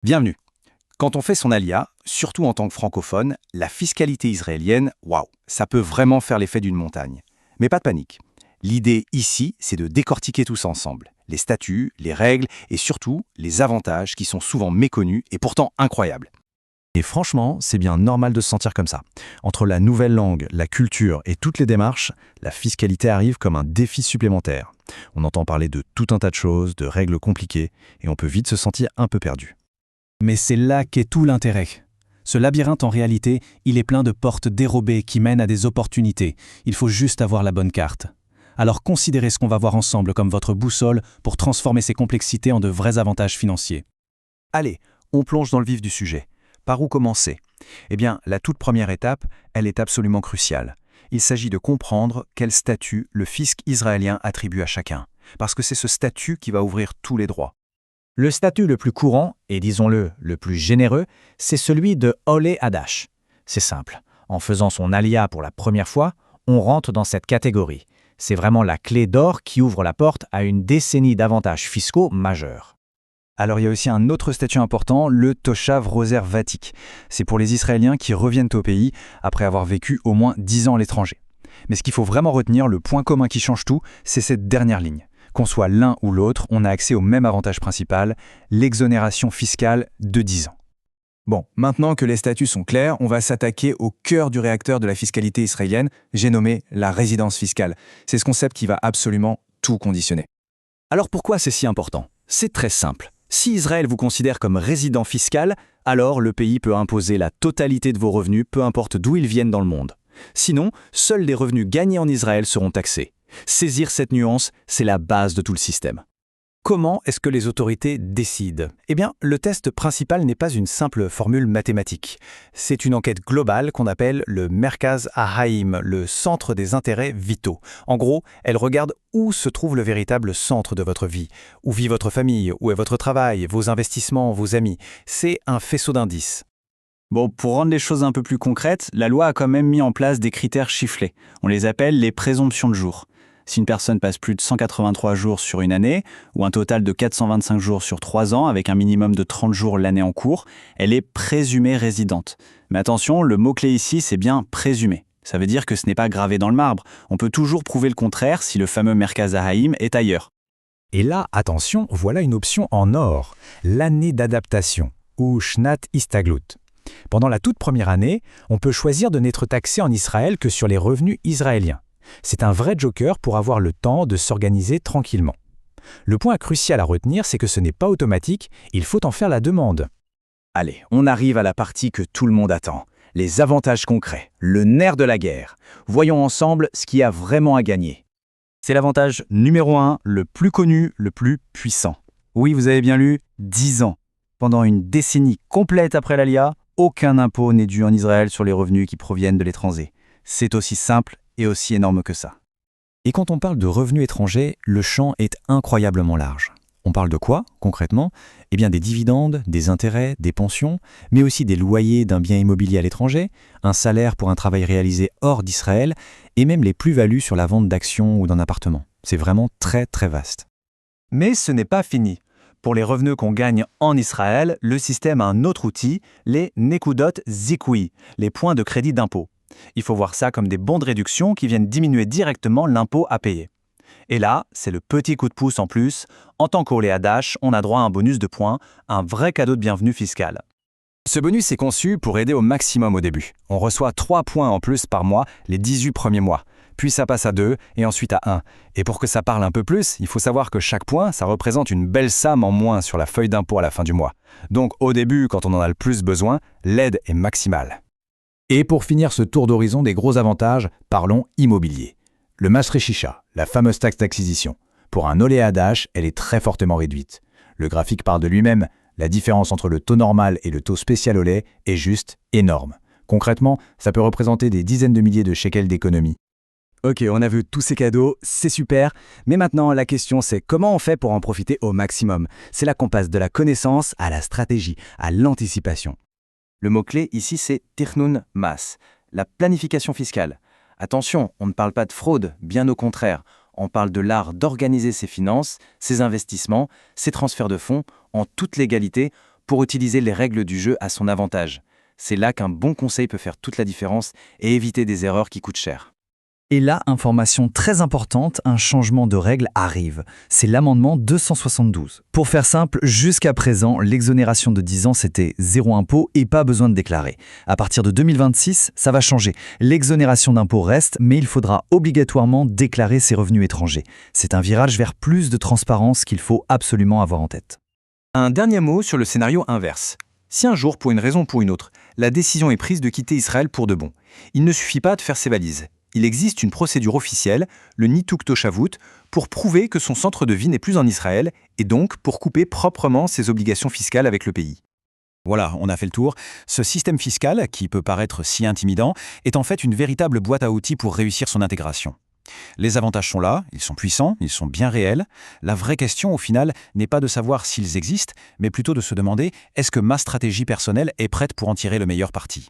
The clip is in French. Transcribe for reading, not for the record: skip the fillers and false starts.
Bienvenue. Quand on fait son alia, surtout en tant que francophone, la fiscalité israélienne, waouh, ça peut vraiment faire l'effet d'une montagne. Mais pas de panique. L'idée ici, c'est de décortiquer tout ça ensemble. Les statuts, les règles et surtout les avantages qui sont souvent méconnus et pourtant incroyables. Et franchement, c'est bien normal de se sentir comme ça. Entre la nouvelle langue, la culture et toutes les démarches, la fiscalité arrive comme un défi supplémentaire. On entend parler de tout un tas de choses, de règles compliquées, et on peut vite se sentir un peu perdu. Mais c'est là qu'est tout l'intérêt. Ce labyrinthe, en réalité, il est plein de portes dérobées qui mènent à des opportunités. Il faut juste avoir la bonne carte. Alors considérez ce qu'on va voir ensemble comme votre boussole pour transformer ces complexités en de vrais avantages financiers. Allez, on plonge dans le vif du sujet. Par où commencer? Eh bien, la toute première étape, elle est absolument cruciale. Il s'agit de comprendre quel statut le fisc israélien attribue à chacun, parce que c'est ce statut qui va ouvrir tous les droits. Le statut le plus courant, et disons-le, le plus généreux, c'est celui de Olé Hadash. C'est simple. En faisant son alia pour la première fois, on rentre dans cette catégorie. C'est vraiment la clé d'or qui ouvre la porte à une décennie d'avantages fiscaux majeurs. Alors il y a aussi un autre statut important, le Toshav Roser Vatik. C'est pour les Israéliens qui reviennent au pays après avoir vécu au moins 10 ans à l'étranger. Mais ce qu'il faut vraiment retenir, le point commun qui change tout, c'est cette dernière ligne. Qu'on soit l'un ou l'autre, on a accès au même avantage principal, l'exonération fiscale de 10 ans. Bon, maintenant que les statuts sont clairs, on va s'attaquer au cœur du réacteur de la fiscalité israélienne, j'ai nommé la résidence fiscale. C'est ce concept qui va absolument tout conditionner. Alors pourquoi c'est si important? C'est très simple. Si Israël vous considère comme résident fiscal, alors le pays peut imposer la totalité de vos revenus, peu importe d'où ils viennent dans le monde. Sinon, seuls les revenus gagnés en Israël seront taxés. Saisir cette nuance, c'est la base de tout le système. Comment est-ce que les autorités décident? Eh bien, le test principal n'est pas une simple formule mathématique. C'est une enquête globale qu'on appelle le Merkaz Haïm, le centre des intérêts vitaux. En gros, elle regarde où se trouve le véritable centre de votre vie. Où vit votre famille, où est votre travail, vos investissements, vos amis. C'est un faisceau d'indices. Bon, pour rendre les choses un peu plus concrètes, la loi a quand même mis en place des critères chiffrés. On les appelle les présomptions de jours. Si une personne passe plus de 183 jours sur une année, ou un total de 425 jours sur 3 ans, avec un minimum de 30 jours l'année en cours, elle est présumée résidente. Mais attention, le mot-clé ici, c'est bien « présumé ». Ça veut dire que ce n'est pas gravé dans le marbre. On peut toujours prouver le contraire si le fameux Merkaz Haïm est ailleurs. Et là, attention, voilà une option en or, l'année d'adaptation, ou Shnat Istaglut. Pendant la toute première année, on peut choisir de n'être taxé en Israël que sur les revenus israéliens. C'est un vrai joker pour avoir le temps de s'organiser tranquillement. Le point crucial à retenir, c'est que ce n'est pas automatique, il faut en faire la demande. Allez, on arrive à la partie que tout le monde attend. Les avantages concrets, le nerf de la guerre. Voyons ensemble ce qui a vraiment à gagner. C'est l'avantage numéro 1, le plus connu, le plus puissant. Oui, vous avez bien lu, 10 ans. Pendant une décennie complète après l'ALIA, aucun impôt n'est dû en Israël sur les revenus qui proviennent de l'étranger. C'est aussi simple et aussi énorme que ça. Et quand on parle de revenus étrangers, le champ est incroyablement large. On parle de quoi, concrètement? Eh bien des dividendes, des intérêts, des pensions, mais aussi des loyers d'un bien immobilier à l'étranger, un salaire pour un travail réalisé hors d'Israël, et même les plus-values sur la vente d'actions ou d'un appartement. C'est vraiment très très vaste. Mais ce n'est pas fini. Pour les revenus qu'on gagne en Israël, le système a un autre outil, les Nekudot Zikui, les points de crédit d'impôt. Il faut voir ça comme des bons de réduction qui viennent diminuer directement l'impôt à payer. Et là, c'est le petit coup de pouce en plus. En tant qu'Olé Hadash, on a droit à un bonus de points, un vrai cadeau de bienvenue fiscal. Ce bonus est conçu pour aider au maximum au début. On reçoit 3 points en plus par mois les 18 premiers mois. Puis ça passe à 2 et ensuite à 1. Et pour que ça parle un peu plus, il faut savoir que chaque point, ça représente une belle somme en moins sur la feuille d'impôt à la fin du mois. Donc au début, quand on en a le plus besoin, l'aide est maximale. Et pour finir ce tour d'horizon des gros avantages, parlons immobilier. Le Mas Rechisha, la fameuse taxe d'acquisition. Pour un Olé Hadash, elle est très fortement réduite. Le graphique parle de lui-même, la différence entre le taux normal et le taux spécial Olé est juste énorme. Concrètement, ça peut représenter des dizaines de milliers de shekels d'économie. Ok, on a vu tous ces cadeaux, c'est super, mais maintenant la question c'est comment on fait pour en profiter au maximum? C'est là qu'on passe de la connaissance à la stratégie, à l'anticipation. Le mot-clé ici c'est Tichnun Mas, la planification fiscale. Attention, on ne parle pas de fraude, bien au contraire. On parle de l'art d'organiser ses finances, ses investissements, ses transferts de fonds en toute légalité pour utiliser les règles du jeu à son avantage. C'est là qu'un bon conseil peut faire toute la différence et éviter des erreurs qui coûtent cher. Et là, information très importante, un changement de règle arrive. C'est l'amendement 272. Pour faire simple, jusqu'à présent, l'exonération de 10 ans, c'était 0 impôt et pas besoin de déclarer. À partir de 2026, ça va changer. L'exonération d'impôt reste, mais il faudra obligatoirement déclarer ses revenus étrangers. C'est un virage vers plus de transparence qu'il faut absolument avoir en tête. Un dernier mot sur le scénario inverse. Si un jour, pour une raison ou pour une autre, la décision est prise de quitter Israël pour de bon, il ne suffit pas de faire ses valises. Il existe une procédure officielle, le Nituk Toshavut, pour prouver que son centre de vie n'est plus en Israël et donc pour couper proprement ses obligations fiscales avec le pays. Voilà, on a fait le tour. Ce système fiscal, qui peut paraître si intimidant, est en fait une véritable boîte à outils pour réussir son intégration. Les avantages sont là, ils sont puissants, ils sont bien réels. La vraie question, au final, n'est pas de savoir s'ils existent, mais plutôt de se demander est-ce que ma stratégie personnelle est prête pour en tirer le meilleur parti.